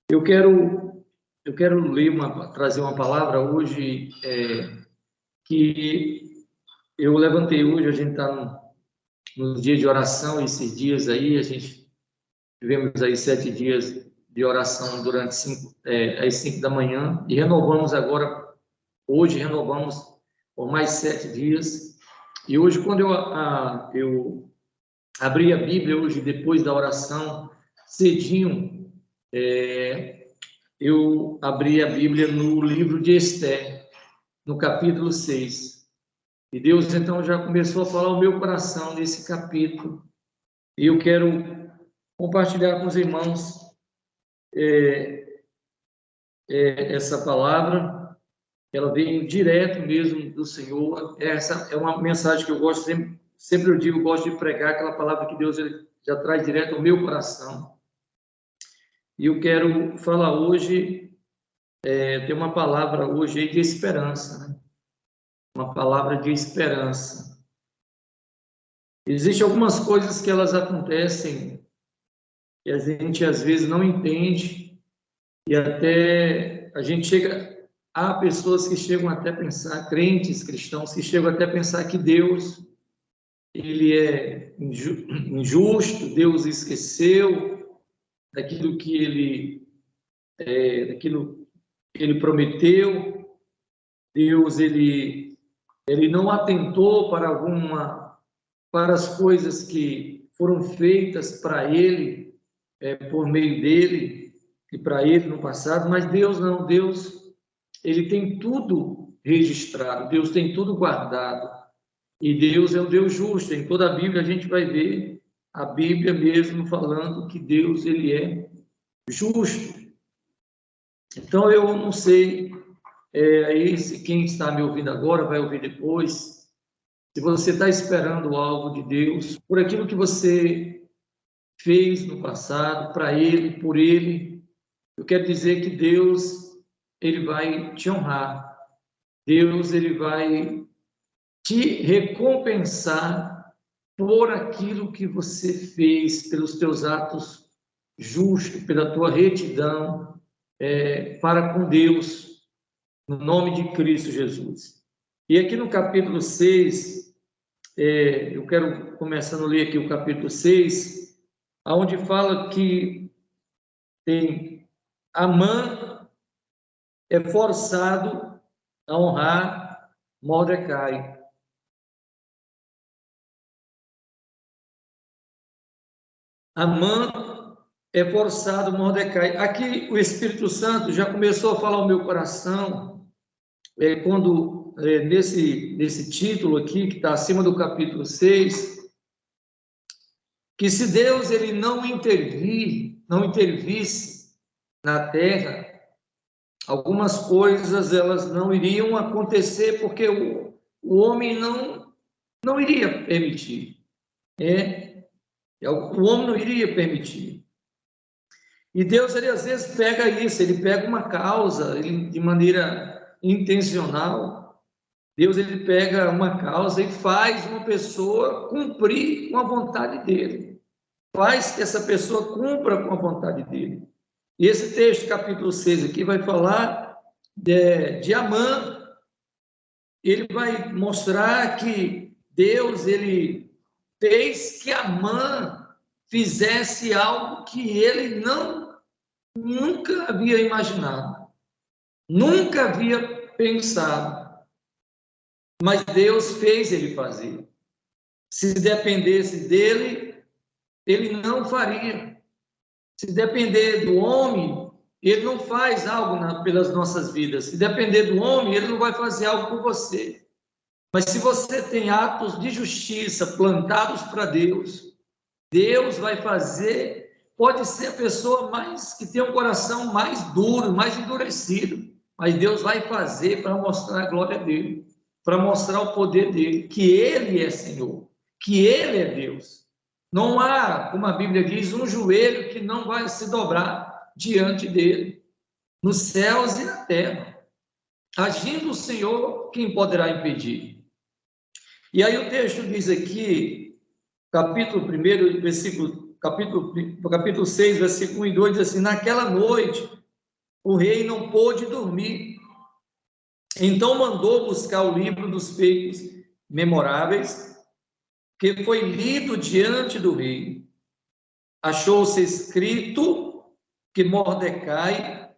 Eu quero trazer uma palavra hoje que eu levantei hoje. A gente está nos dias de oração, esses dias aí, a gente tivemos aí 7 dias de oração durante às 5 da manhã, e renovamos agora, hoje renovamos por mais 7 dias, e hoje quando eu abri a Bíblia hoje, depois da oração, cedinho, eu abri a Bíblia no livro de Esther, no capítulo 6. E Deus, então, já começou a falar ao meu coração nesse capítulo. E eu quero compartilhar com os irmãos essa palavra. Ela vem direto mesmo do Senhor. Essa é uma mensagem que eu gosto, sempre eu digo, eu gosto de pregar aquela palavra que Deus ele já traz direto ao meu coração. E eu quero falar hoje, ter uma palavra hoje aí de esperança, né? Uma palavra de esperança. Existem algumas coisas que elas acontecem que a gente às vezes não entende, e até a gente há pessoas que chegam até a pensar, crentes cristãos que chegam até a pensar que Deus ele é injusto, Deus esqueceu daquilo que ele prometeu, Deus ele não atentou para as coisas que foram feitas para ele, por meio dele e para ele no passado. Mas Deus não, Deus ele tem tudo registrado, Deus tem tudo guardado, e Deus é um Deus justo. Em toda a Bíblia a gente vai ver a Bíblia mesmo falando que Deus ele é justo. Então eu não sei, quem está me ouvindo agora vai ouvir depois. Se você está esperando algo de Deus, por aquilo que você fez no passado, para Ele, por Ele, eu quero dizer que Deus, Ele vai te honrar. Deus, Ele vai te recompensar por aquilo que você fez, pelos teus atos justos, pela tua retidão para com Deus, no nome de Cristo Jesus. E aqui no capítulo 6, eu quero começando a ler aqui o capítulo 6, onde fala que tem Amã é forçado a honrar Mordecai. Amã é forçado a Mordecai. Aqui o Espírito Santo já começou a falar ao meu coração, quando nesse título aqui, que está acima do capítulo 6, que se Deus ele não intervisse na terra, algumas coisas elas não iriam acontecer, porque o homem não iria permitir. O homem não iria permitir. E Deus, ele às vezes pega isso, ele pega uma causa, de maneira intencional. Deus, ele pega uma causa e faz uma pessoa cumprir com a vontade dele. Faz que essa pessoa cumpra com a vontade dele. E esse texto, capítulo 6 aqui, vai falar de Amã. Ele vai mostrar que Deus, ele fez que Amã fizesse algo que ele nunca havia imaginado, nunca havia pensado, mas Deus fez ele fazer. Se dependesse dele, ele não faria. Se depender do homem, ele não faz algo pelas nossas vidas. Se depender do homem, ele não vai fazer algo por você. Mas se você tem atos de justiça plantados para Deus, Deus vai fazer. Pode ser a pessoa que tem um coração mais duro, mais endurecido, mas Deus vai fazer para mostrar a glória dele, para mostrar o poder dele, que ele é Senhor, que ele é Deus. Não há, como a Bíblia diz, um joelho que não vai se dobrar diante dele, nos céus e na terra. Agindo o Senhor, quem poderá impedir? E aí o texto diz aqui, capítulo 6, versículo 1 e 2, diz assim: naquela noite, o rei não pôde dormir. Então mandou buscar o livro dos feitos memoráveis, que foi lido diante do rei. Achou-se escrito que Mordecai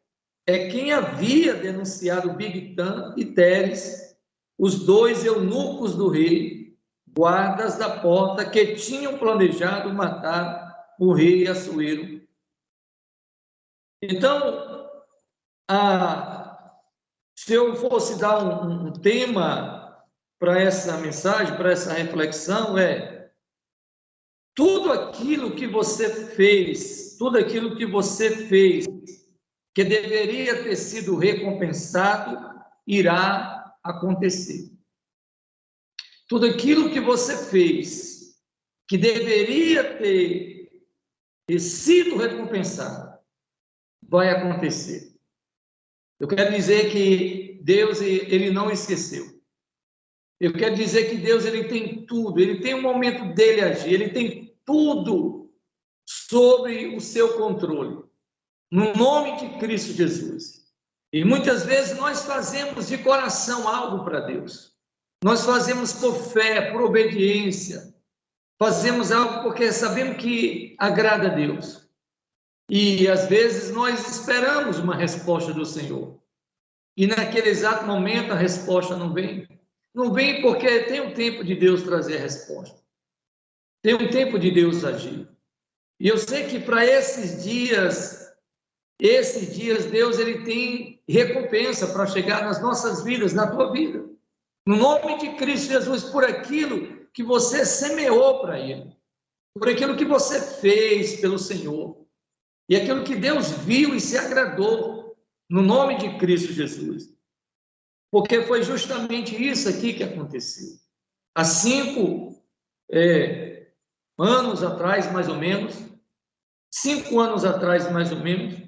é quem havia denunciado Bigtan e Teres, os dois eunucos do rei, guardas da porta, que tinham planejado matar o rei Assuero. Então, se eu fosse dar um tema para essa mensagem, para essa reflexão, tudo aquilo que você fez, que deveria ter sido recompensado, irá acontecer. Tudo aquilo que você fez, que deveria ter sido recompensado, vai acontecer. Eu quero dizer que Deus, ele não esqueceu. Eu quero dizer que Deus, ele tem tudo, ele tem um momento dele agir, ele tem tudo sobre o seu controle, no nome de Cristo Jesus. E muitas vezes nós fazemos de coração algo para Deus. Nós fazemos por fé, por obediência. Fazemos algo porque sabemos que agrada a Deus. E às vezes nós esperamos uma resposta do Senhor. E naquele exato momento a resposta não vem. Não vem porque tem um tempo de Deus trazer a resposta. Tem um tempo de Deus agir. E eu sei que para esses dias Deus, ele tem recompensa para chegar nas nossas vidas, na tua vida. No nome de Cristo Jesus, por aquilo que você semeou para Ele. Por aquilo que você fez pelo Senhor. E aquilo que Deus viu e se agradou. No nome de Cristo Jesus. Porque foi justamente isso aqui que aconteceu. Há 5 anos atrás, mais ou menos, 5 anos atrás, mais ou menos,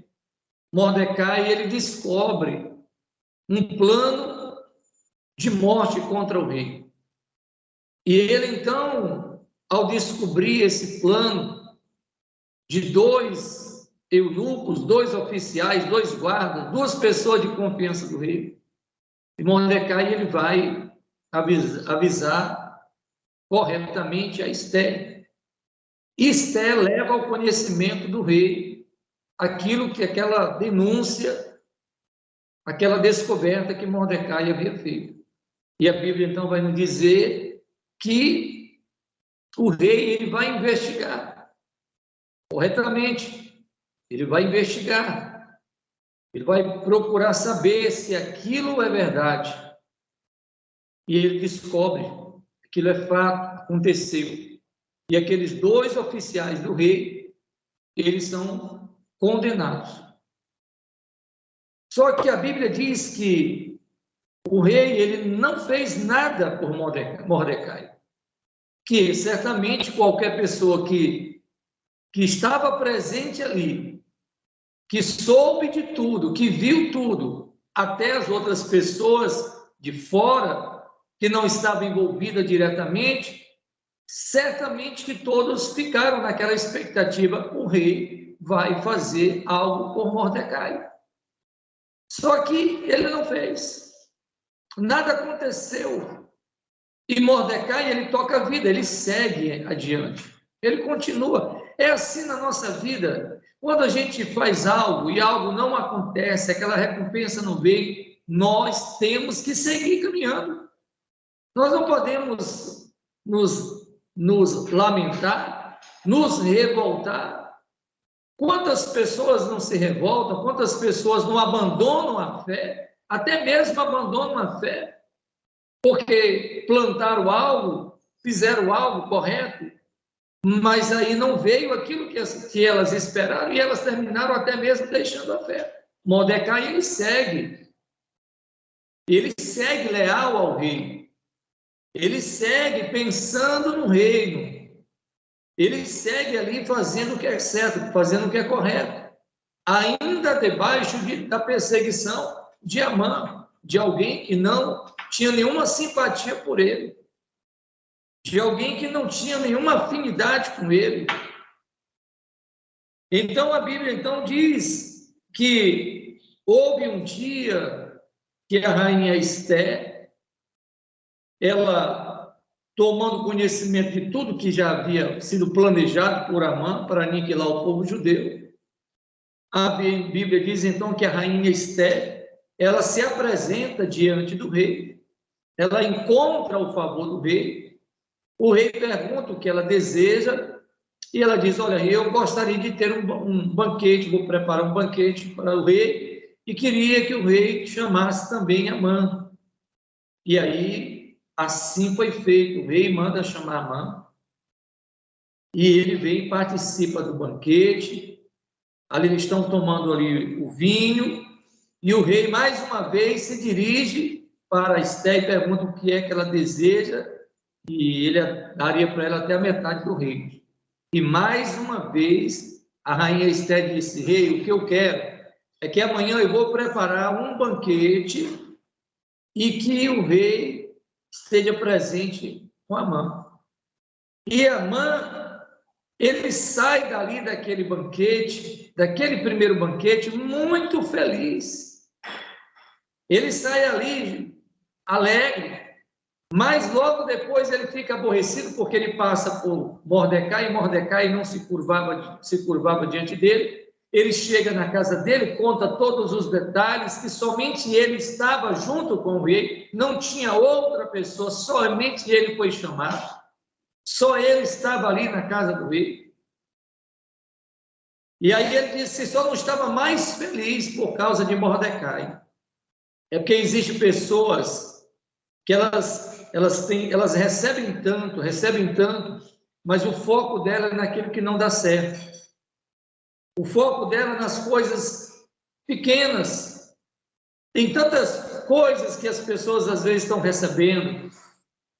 Mordecai, ele descobre um plano de morte contra o rei. E ele, então, ao descobrir esse plano de 2 eunucos, 2 oficiais, 2 guardas, 2 pessoas de confiança do rei, e Mordecai, ele vai avisar corretamente a Esté. E Esté leva ao conhecimento do rei aquilo que aquela denúncia, aquela descoberta que Mordecai havia feito. E a Bíblia, então, vai nos dizer que o rei, ele vai investigar corretamente. Ele vai investigar. Ele vai procurar saber se aquilo é verdade. E ele descobre que aquilo é fato, aconteceu. E aqueles 2 oficiais do rei, eles são condenados. Só que a Bíblia diz que o rei, ele não fez nada por Mordecai. Que certamente qualquer pessoa que estava presente ali, que soube de tudo, que viu tudo, até as outras pessoas de fora, que não estavam envolvidas diretamente, certamente que todos ficaram naquela expectativa, o rei vai fazer algo por Mordecai. Só que ele não fez. Nada aconteceu. E Mordecai, ele toca a vida, ele segue adiante. Ele continua. É assim na nossa vida. Quando a gente faz algo e algo não acontece, aquela recompensa não vem, nós temos que seguir caminhando. Nós não podemos nos lamentar, nos revoltar. Quantas pessoas não se revoltam, quantas pessoas não abandonam a fé, até mesmo abandonam a fé, porque plantaram algo, fizeram algo correto, mas aí não veio aquilo que elas esperaram e elas terminaram até mesmo deixando a fé. Mordecai, ele segue leal ao rei, ele segue pensando no reino, ele segue ali fazendo o que é certo, fazendo o que é correto, ainda debaixo da perseguição de Amã, de alguém que não tinha nenhuma simpatia por ele, de alguém que não tinha nenhuma afinidade com ele. Então a Bíblia então diz que houve um dia que a rainha Esté, ela, tomando conhecimento de tudo que já havia sido planejado por Amã para aniquilar o povo judeu, a Bíblia diz então que a rainha Esté, ela se apresenta diante do rei, ela encontra o favor do rei, o rei pergunta o que ela deseja, e ela diz, olha, eu gostaria de ter um banquete, vou preparar um banquete para o rei, e queria que o rei chamasse também Amã. E aí, assim foi feito, o rei manda chamar Amã, e ele vem e participa do banquete, ali eles estão tomando ali o vinho, e o rei, mais uma vez, se dirige para Esté e pergunta o que é que ela deseja, e ele daria para ela até a metade do reino. E mais uma vez, a rainha Esté disse, rei, o que eu quero é que amanhã eu vou preparar um banquete e que o rei esteja presente com Amã. E Amã, ele sai dali daquele banquete, daquele primeiro banquete, muito feliz. Ele sai ali alegre, mas logo depois ele fica aborrecido porque ele passa por Mordecai e Mordecai não se curvava diante dele. Ele chega na casa dele, conta todos os detalhes, que somente ele estava junto com o rei, não tinha outra pessoa, somente ele foi chamado, só ele estava ali na casa do rei. E aí ele disse que só não estava mais feliz por causa de Mordecai. É porque existem pessoas que elas recebem tanto, mas o foco dela é naquilo que não dá certo. O foco dela é nas coisas pequenas. Tem tantas coisas que as pessoas às vezes estão recebendo,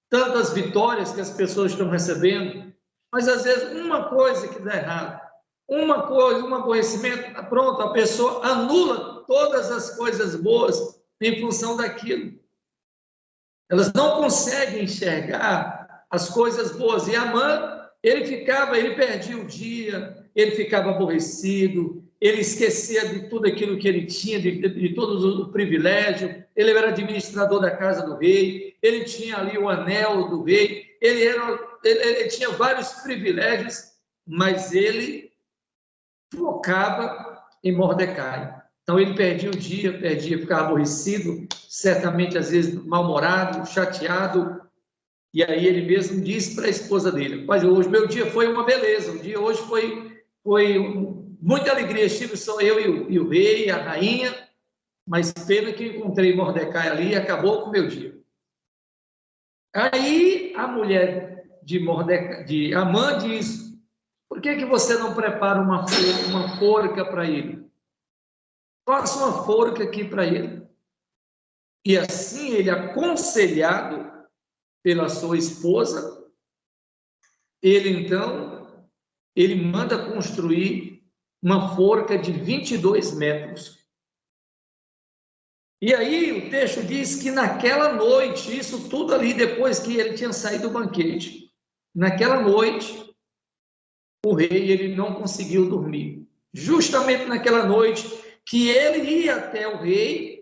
tantas vitórias que as pessoas estão recebendo, mas às vezes uma coisa que dá errado, uma coisa, um aborrecimento, pronto, a pessoa anula todas as coisas boas em função daquilo. Elas não conseguem enxergar as coisas boas. E Amã, ele perdia o dia, ele ficava aborrecido, ele esquecia de tudo aquilo que ele tinha, de todo o privilégio. Ele era administrador da casa do rei, ele tinha ali o anel do rei, ele tinha vários privilégios, mas ele focava em Mordecai. Então, ele perdia o dia, ficava aborrecido, certamente, às vezes, mal-humorado, chateado. E aí ele mesmo disse para a esposa dele, mas hoje meu dia foi uma beleza, o dia hoje foi muita alegria, estive só eu e o rei, a rainha, mas pena que encontrei Mordecai ali e acabou com o meu dia. Aí a mulher de Amã diz, por que você não prepara uma forca para ele? Faça uma forca aqui para ele. E assim ele, aconselhado pela sua esposa, ele manda construir uma forca de 22 metros. E aí o texto diz que naquela noite, isso tudo ali depois que ele tinha saído do banquete, naquela noite, o rei ele não conseguiu dormir. Justamente naquela noite que ele ia até o rei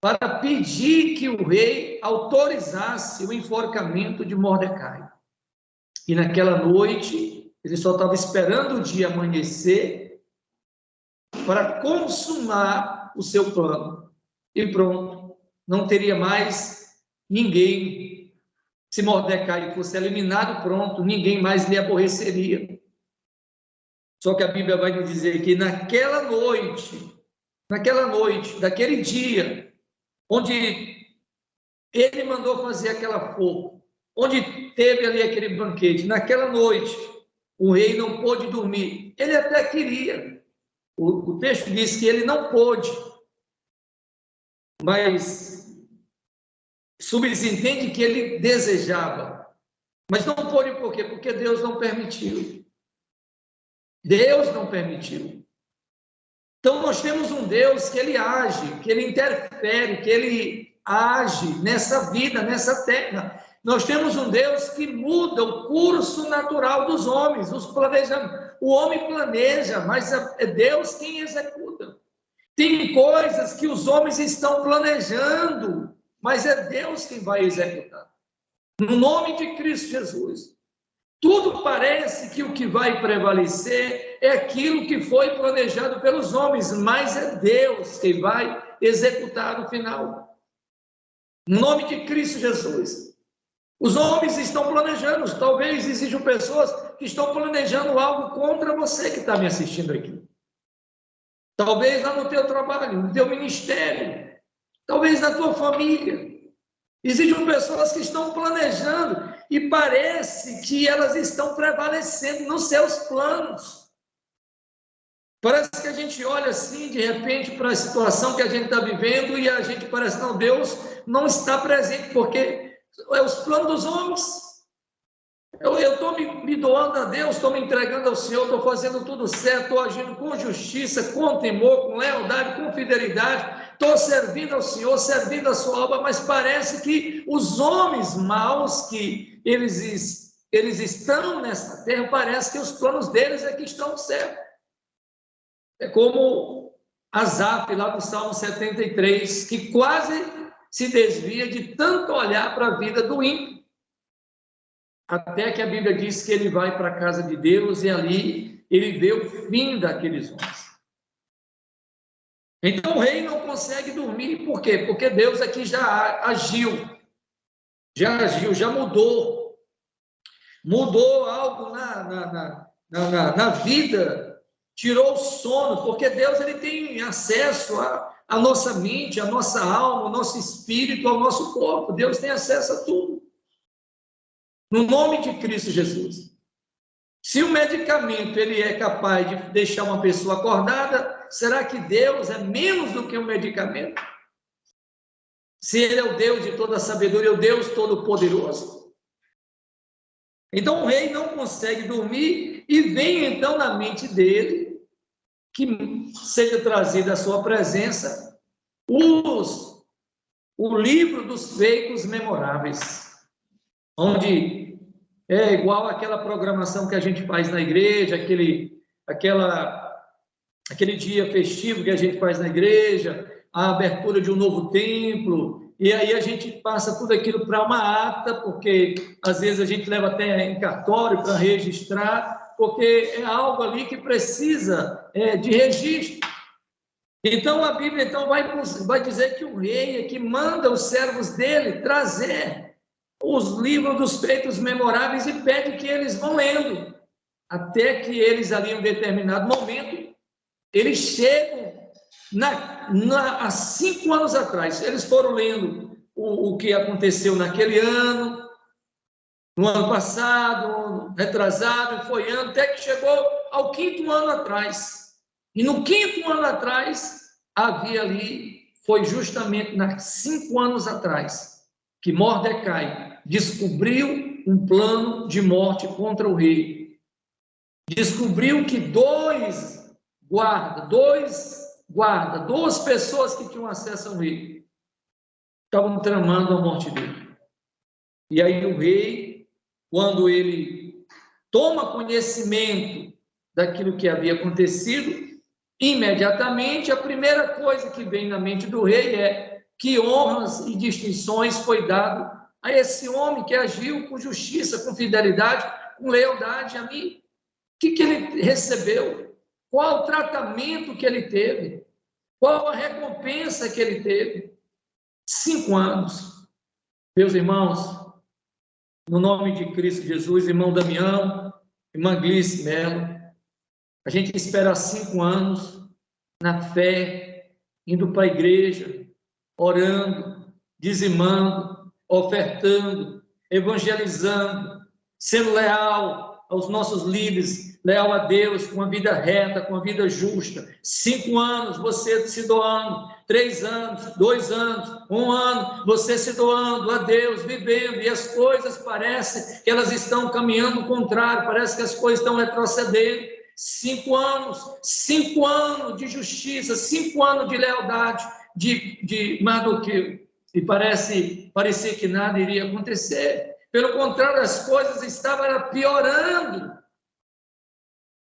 para pedir que o rei autorizasse o enforcamento de Mordecai. E naquela noite, ele só estava esperando o dia amanhecer para consumar o seu plano. E pronto, não teria mais ninguém. Se Mordecai fosse eliminado, pronto, ninguém mais lhe aborreceria. Só que a Bíblia vai nos dizer que naquela noite, daquele dia, onde ele mandou fazer aquela forca, onde teve ali aquele banquete, naquela noite, o rei não pôde dormir. Ele até queria. O texto diz que ele não pôde, mas subentende que ele desejava. Mas não pôde por quê? Porque Deus não permitiu. Deus não permitiu. Então, nós temos um Deus que ele age, que ele interfere, que ele age nessa vida, nessa terra. Nós temos um Deus que muda o curso natural dos homens, os planejamentos. O homem planeja, mas é Deus quem executa. Tem coisas que os homens estão planejando, mas é Deus quem vai executar. No nome de Cristo Jesus. Tudo parece que o que vai prevalecer é aquilo que foi planejado pelos homens, mas é Deus quem vai executar no final. No nome de Cristo Jesus. Os homens estão planejando, talvez existam pessoas que estão planejando algo contra você que está me assistindo aqui. Talvez lá no teu trabalho, no teu ministério, talvez na tua família. Existem pessoas que estão planejando e parece que elas estão prevalecendo nos seus planos. Parece que a gente olha assim, de repente, para a situação que a gente está vivendo e a gente parece, não, Deus não está presente, porque é os planos dos homens. Eu estou me doando a Deus, estou me entregando ao Senhor, estou fazendo tudo certo, estou agindo com justiça, com temor, com lealdade, com fidelidade. Estou servindo ao Senhor, servindo a sua obra, mas parece que os homens maus que eles estão nessa terra, parece que os planos deles é que estão certos. É como Asaf, lá no Salmo 73, que quase se desvia de tanto olhar para a vida do ímpio. Até que a Bíblia diz que ele vai para a casa de Deus e ali ele vê o fim daqueles homens. Então o rei não consegue dormir, por quê? Porque Deus aqui já agiu, já mudou algo na vida, tirou o sono, porque Deus ele tem acesso à nossa mente, à nossa alma, ao nosso espírito, ao nosso corpo. Deus tem acesso a tudo. No nome de Cristo Jesus. Se o medicamento ele é capaz de deixar uma pessoa acordada, será que Deus é menos do que um medicamento? Se ele é o Deus de toda a sabedoria, o Deus todo-poderoso. Então o rei não consegue dormir e vem então na mente dele que seja trazida à sua presença o livro dos feitos memoráveis, onde é igual àquela programação que a gente faz na igreja, aquele dia festivo que a gente faz na igreja, a abertura de um novo templo, e aí a gente passa tudo aquilo para uma ata, porque às vezes a gente leva até em cartório para registrar, porque é algo ali que precisa de registro. Então a Bíblia então vai dizer que o rei é que manda os servos dele trazer os livros dos feitos memoráveis e pede que eles vão lendo, até que eles ali em um determinado momento, eles chegam há 5 anos atrás, eles foram lendo o que aconteceu naquele ano, no ano passado, retrasado, e foi ano, até que chegou ao 5º ano atrás. E no 5º ano atrás, havia ali, foi justamente 5 anos atrás, que Mordecai descobriu um plano de morte contra o rei. Descobriu que duas pessoas que tinham acesso ao rei estavam tramando a morte dele. E aí o rei, quando ele toma conhecimento daquilo que havia acontecido, imediatamente a primeira coisa que vem na mente do rei é que honras e distinções foi dado a esse homem que agiu com justiça, com fidelidade, com lealdade a mim. O que ele recebeu? Qual o tratamento que ele teve? Qual a recompensa que ele teve? 5 anos. Meus irmãos, no nome de Cristo Jesus, irmão Damião, irmã Glice Melo, a gente espera 5 anos na fé, indo para a igreja, orando, dizimando, ofertando, evangelizando, sendo leal aos nossos líderes, leal a Deus, com uma vida reta, com uma vida justa. 5 anos você se doando, 3 anos, 2 anos, 1 ano, você se doando a Deus, vivendo, e as coisas parecem que elas estão caminhando ao contrário, parece que as coisas estão retrocedendo. 5 anos de justiça, 5 anos de lealdade, de mais do que, e parecia que nada iria acontecer. Pelo contrário, as coisas estavam piorando.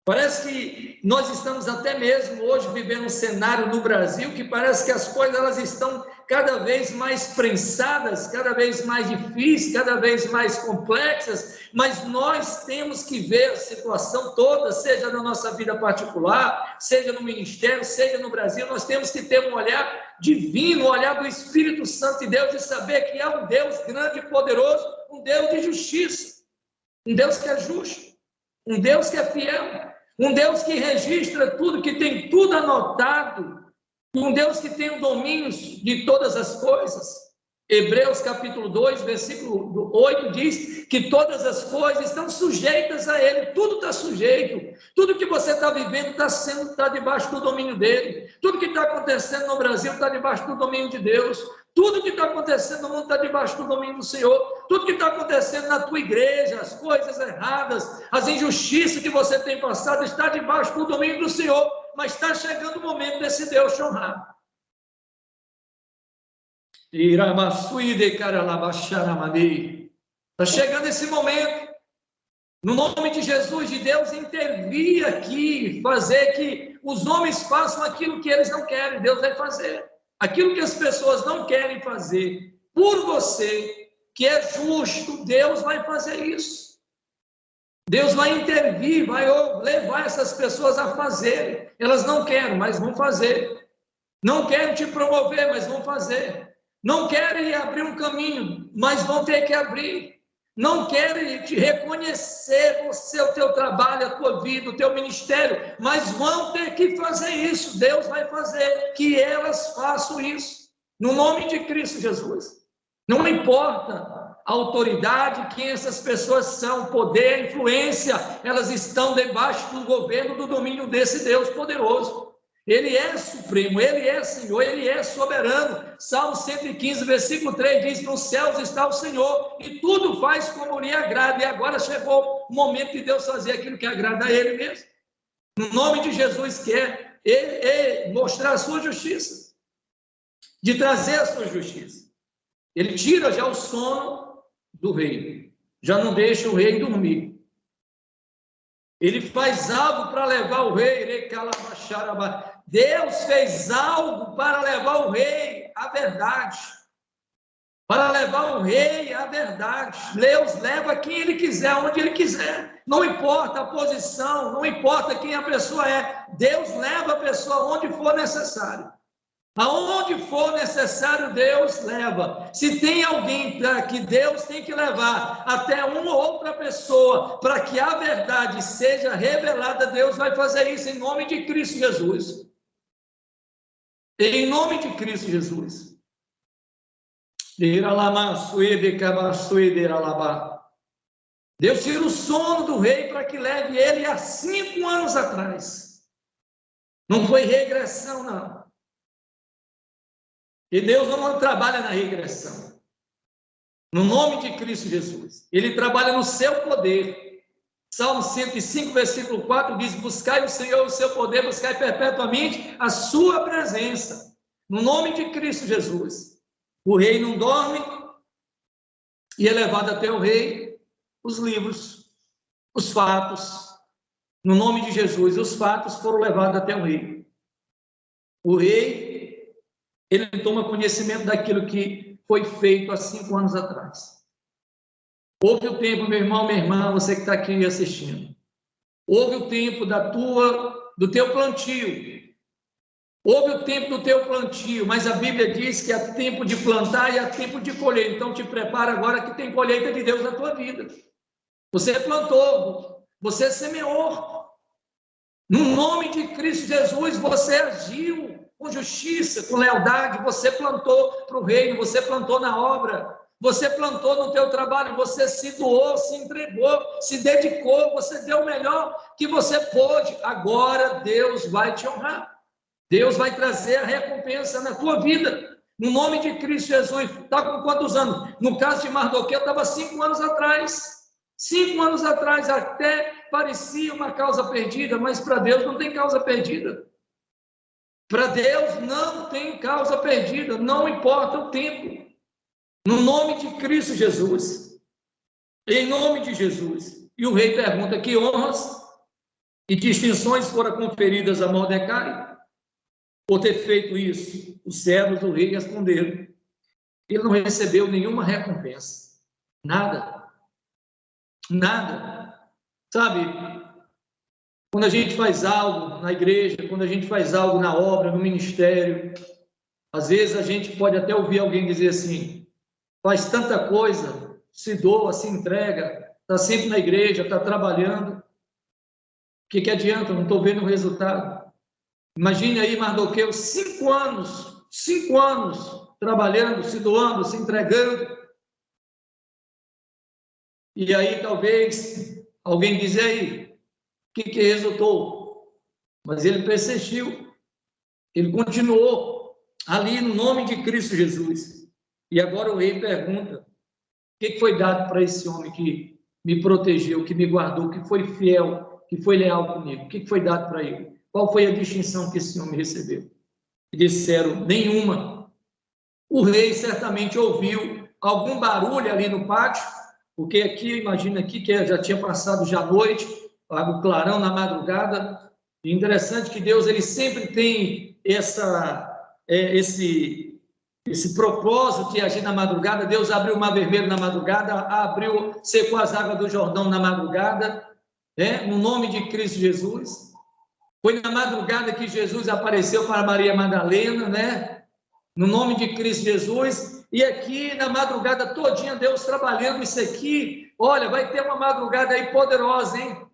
Parece que nós estamos até mesmo hoje vivendo um cenário no Brasil que parece que as coisas elas estão cada vez mais prensadas, cada vez mais difíceis, cada vez mais complexas, mas nós temos que ver a situação toda, seja na nossa vida particular, seja no ministério, seja no Brasil, nós temos que ter um olhar divino, um olhar do Espírito Santo de Deus e saber que há um Deus grande e poderoso, um Deus de justiça, um Deus que é justo, um Deus que é fiel, um Deus que registra tudo, que tem tudo anotado, um Deus que tem o domínio de todas as coisas. Hebreus capítulo 2, versículo 8 diz que todas as coisas estão sujeitas a Ele, tudo está sujeito, tudo que você está vivendo está debaixo do domínio dEle, tudo que está acontecendo no Brasil está debaixo do domínio de Deus, tudo que está acontecendo no mundo está debaixo do domínio do Senhor, tudo que está acontecendo na tua igreja, as coisas erradas, as injustiças que você tem passado, está debaixo do domínio do Senhor, mas está chegando o momento desse Deus te honrar. Está chegando esse momento, no nome de Jesus, de Deus intervir aqui, fazer que os homens façam aquilo que eles não querem, Deus vai fazer. Aquilo que as pessoas não querem fazer por você, que é justo, Deus vai fazer isso. Deus vai intervir, vai levar essas pessoas a fazerem. Elas não querem, mas vão fazer. Não querem te promover, mas vão fazer. Não querem abrir um caminho, mas vão ter que abrir. Não querem te reconhecer você, o teu trabalho, a tua vida, o teu ministério, mas vão ter que fazer isso. Deus vai fazer que elas façam isso, no nome de Cristo Jesus. Não importa a autoridade, quem essas pessoas são, poder, influência, elas estão debaixo do governo, do domínio desse Deus poderoso. Ele é supremo, Ele é Senhor, Ele é soberano. Salmo 115, versículo 3 diz: nos céus está o Senhor e tudo faz como lhe agrada. E agora chegou o momento de Deus fazer aquilo que agrada a Ele mesmo. No nome de Jesus, quer mostrar a sua justiça, de trazer a sua justiça. Ele tira já o sono do rei, já não deixa o rei dormir. Ele faz algo para levar o rei, Deus fez algo para levar o rei à verdade. Para levar o rei à verdade. Deus leva quem Ele quiser, onde Ele quiser. Não importa a posição, não importa quem a pessoa é. Deus leva a pessoa onde for necessário. Aonde for necessário, Deus leva. Se tem alguém para que Deus tem que levar até uma ou outra pessoa para que a verdade seja revelada, Deus vai fazer isso em nome de Cristo Jesus. Em nome de Cristo Jesus. Deus tira o sono do rei para que leve ele há 5 anos atrás. Não foi regressão, não. E Deus não trabalha na regressão. No nome de Cristo Jesus. Ele trabalha no seu poder. Salmo 105, versículo 4 diz: buscai o Senhor o seu poder, buscai perpetuamente a sua presença. No nome de Cristo Jesus. O rei não dorme e é levado até o rei os livros, os fatos. No nome de Jesus, os fatos foram levados até o rei. O rei, ele toma conhecimento daquilo que foi feito há 5 anos atrás. Houve o tempo, meu irmão, minha irmã, você que está aqui assistindo. Houve o tempo do teu plantio. Houve o tempo do teu plantio, mas a Bíblia diz que há tempo de plantar e há tempo de colher. Então te prepara agora que tem colheita de Deus na tua vida. Você plantou, você semeou. No nome de Cristo Jesus, você agiu com justiça, com lealdade, você plantou para o reino, você plantou na obra, você plantou no teu trabalho, você se doou, se entregou, se dedicou, você deu o melhor que você pôde. Agora Deus vai te honrar. Deus vai trazer a recompensa na tua vida. No nome de Cristo Jesus. Está com quantos anos? No caso de Mardoqueu, estava 5 anos atrás. 5 anos atrás até parecia uma causa perdida, mas para Deus não tem causa perdida. Para Deus não tem causa perdida, não importa o tempo. No nome de Cristo Jesus. Em nome de Jesus. E o rei pergunta: que honras Que distinções foram conferidas a Mordecai por ter feito isso? Os servos do rei responderam: ele não recebeu nenhuma recompensa. Nada. Nada. Sabe, quando a gente faz algo na igreja, quando a gente faz algo na obra, no ministério, às vezes a gente pode até ouvir alguém dizer assim: faz tanta coisa, se doa, se entrega, está sempre na igreja, está trabalhando. O que adianta? Não estou vendo o resultado. Imagine aí Mardoqueu, 5 anos trabalhando, se doando, se entregando. E aí talvez alguém diz aí, o que resultou? Mas ele persistiu, ele continuou ali no nome de Cristo Jesus. E agora o rei pergunta: o que foi dado para esse homem que me protegeu, que me guardou, que foi fiel, que foi leal comigo? O que foi dado para ele? Qual foi a distinção que esse homem recebeu? E disseram: nenhuma. O rei certamente ouviu algum barulho ali no pátio, porque aqui, imagina aqui, que já tinha passado já a noite, o clarão na madrugada. E interessante que Deus, ele sempre tem esse propósito de agir na madrugada. Deus abriu o mar vermelho na madrugada, secou as águas do Jordão na madrugada, no nome de Cristo Jesus. Foi na madrugada que Jesus apareceu para Maria Madalena, no nome de Cristo Jesus. E aqui na madrugada todinha Deus trabalhando isso aqui. Olha, vai ter uma madrugada aí poderosa, hein?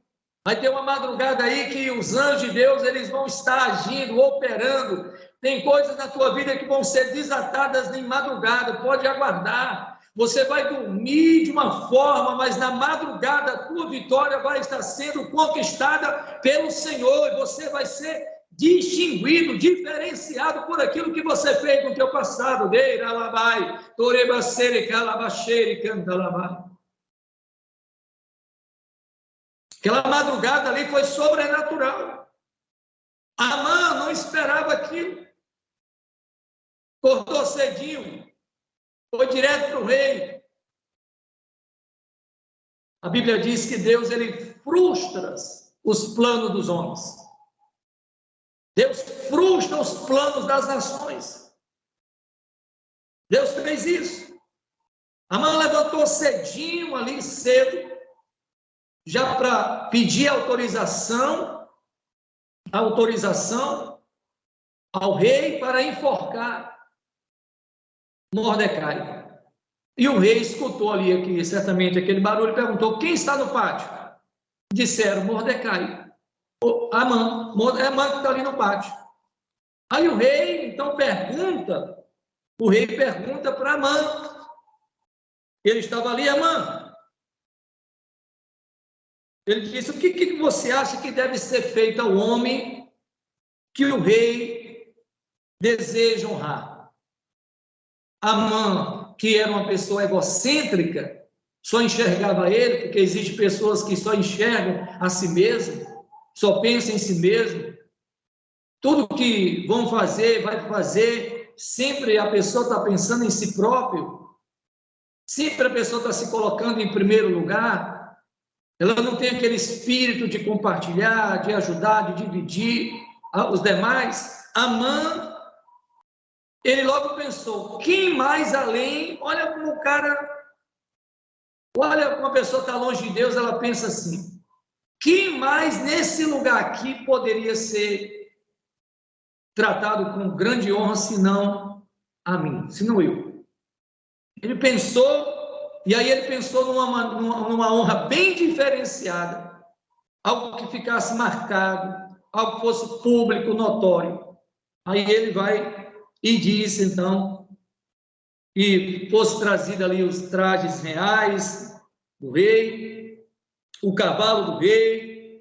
Vai ter uma madrugada aí que os anjos de Deus, eles vão estar agindo, operando. Tem coisas na tua vida que vão ser desatadas em madrugada, pode aguardar. Você vai dormir de uma forma, mas na madrugada a tua vitória vai estar sendo conquistada pelo Senhor, e você vai ser distinguido, diferenciado por aquilo que você fez no teu passado. Aquela madrugada ali foi sobrenatural. Amã não esperava aquilo. Acordou cedinho, foi direto para o rei. A Bíblia diz que Deus, ele frustra os planos dos homens. Deus frustra os planos das nações. Deus fez isso. Amã levantou cedinho ali, cedo, já para pedir autorização ao rei para enforcar Mordecai. E o rei escutou ali, certamente, aquele barulho, e perguntou: quem está no pátio? Disseram: Mordecai. Amã que está ali no pátio. Aí o rei, então, pergunta para Amã. Ele estava ali: Amã. Ele disse: o que você acha que deve ser feito ao homem que o rei deseja honrar? Amã, que era uma pessoa egocêntrica, só enxergava ele, porque existem pessoas que só enxergam a si mesmo, só pensam em si mesmo. Tudo que vão fazer, vai fazer, sempre a pessoa está pensando em si próprio, sempre a pessoa está se colocando em primeiro lugar. Ela não tem aquele espírito de compartilhar, de ajudar, de dividir os demais. Amã, ele logo pensou: quem mais além? Olha como o cara, olha como a pessoa está longe de Deus, ela pensa assim: quem mais nesse lugar aqui poderia ser tratado com grande honra, senão a mim, senão eu? Ele pensou. E aí ele pensou numa honra bem diferenciada, algo que ficasse marcado, algo que fosse público, notório. Aí ele vai e diz, então, que fosse trazido ali os trajes reais do rei, o cavalo do rei,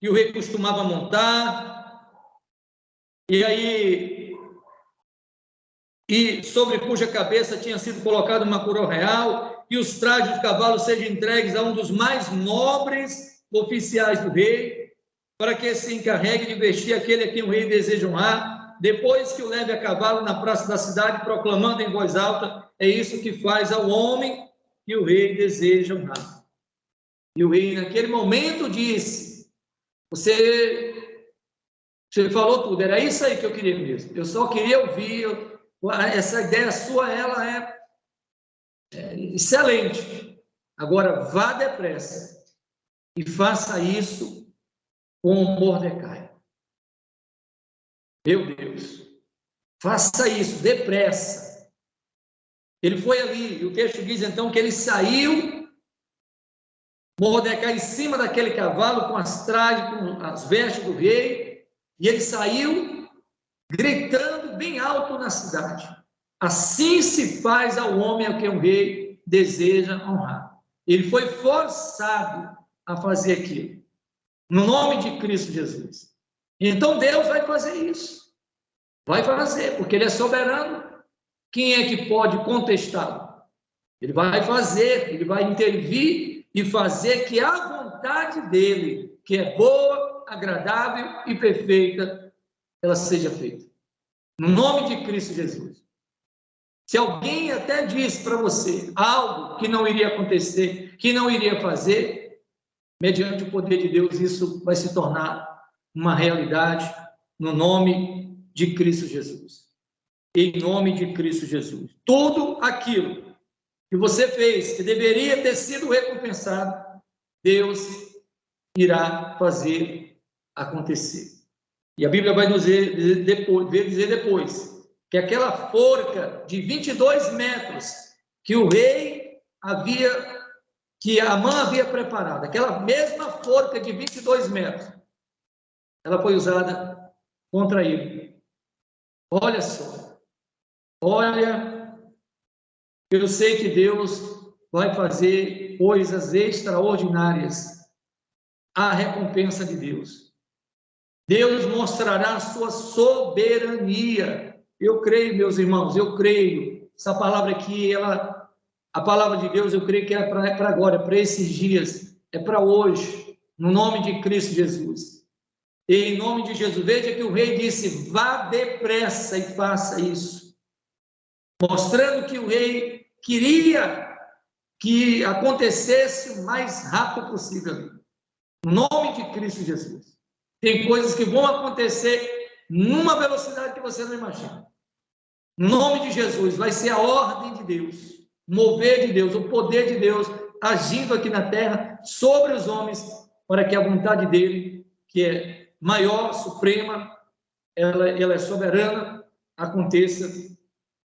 que o rei costumava montar, e sobre cuja cabeça tinha sido colocada uma coroa real, e os trajes de cavalo sejam entregues a um dos mais nobres oficiais do rei, para que se encarregue de vestir aquele a quem o rei deseja honrar, depois que o leve a cavalo na praça da cidade, proclamando em voz alta: é isso que faz ao homem que o rei deseja honrar. E o rei, naquele momento, disse: Você falou tudo, era isso aí que eu queria mesmo. Eu só queria ouvir. Essa ideia sua, ela é excelente. Agora, vá depressa e faça isso com Mordecai. Meu Deus, faça isso depressa. Ele foi ali, e o texto diz então que ele saiu, Mordecai em cima daquele cavalo, com as trajes, com as vestes do rei, e ele saiu gritando bem alto na cidade: assim se faz ao homem a quem o rei deseja honrar. Ele foi forçado a fazer aquilo, no nome de Cristo Jesus. Então Deus vai fazer isso, vai fazer, porque Ele é soberano. Quem é que pode contestá-lo? Ele vai fazer, Ele vai intervir e fazer que a vontade dEle, que é boa, agradável e perfeita, ela seja feita. No nome de Cristo Jesus. Se alguém até diz para você algo que não iria acontecer, que não iria fazer, mediante o poder de Deus, isso vai se tornar uma realidade no nome de Cristo Jesus. Em nome de Cristo Jesus. Tudo aquilo que você fez, que deveria ter sido recompensado, Deus irá fazer acontecer. E a Bíblia vai nos dizer depois que aquela forca de 22 metros que o rei que Amã havia preparado, aquela mesma forca de 22 metros, ela foi usada contra ele. Olha só, olha, eu sei que Deus vai fazer coisas extraordinárias. A recompensa de Deus. Deus mostrará a sua soberania. Eu creio, meus irmãos, eu creio. Essa palavra aqui, a palavra de Deus, eu creio que é para agora, é para esses dias, é para hoje, no nome de Cristo Jesus. E em nome de Jesus, veja que o rei disse: vá depressa e faça isso. Mostrando que o rei queria que acontecesse o mais rápido possível. No nome de Cristo Jesus. Tem coisas que vão acontecer numa velocidade que você não imagina. No nome de Jesus, vai ser a ordem de Deus, mover de Deus, o poder de Deus agindo aqui na terra sobre os homens, para que a vontade dele, que é maior, suprema, ela é soberana, aconteça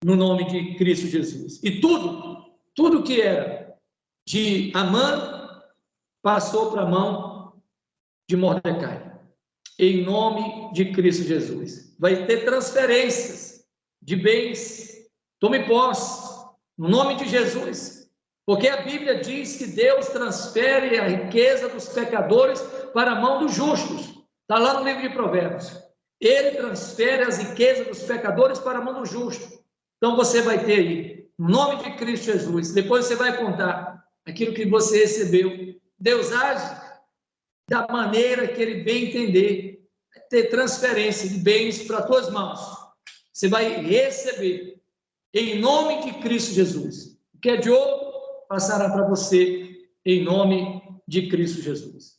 no nome de Cristo Jesus. E tudo que era de Amã passou para a mão de Mordecai, em nome de Cristo Jesus. Vai ter transferências de bens, tome posse, no nome de Jesus, porque a Bíblia diz que Deus transfere a riqueza dos pecadores para a mão dos justos, está lá no livro de Provérbios. Ele transfere as riquezas dos pecadores para a mão do justo. Então você vai ter aí, no nome de Cristo Jesus, depois você vai contar aquilo que você recebeu. Deus age da maneira que ele bem entender, ter transferência de bens para as tuas mãos. Você vai receber, em nome de Cristo Jesus. O que é de ouro, passará para você, em nome de Cristo Jesus.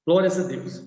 Glórias a Deus.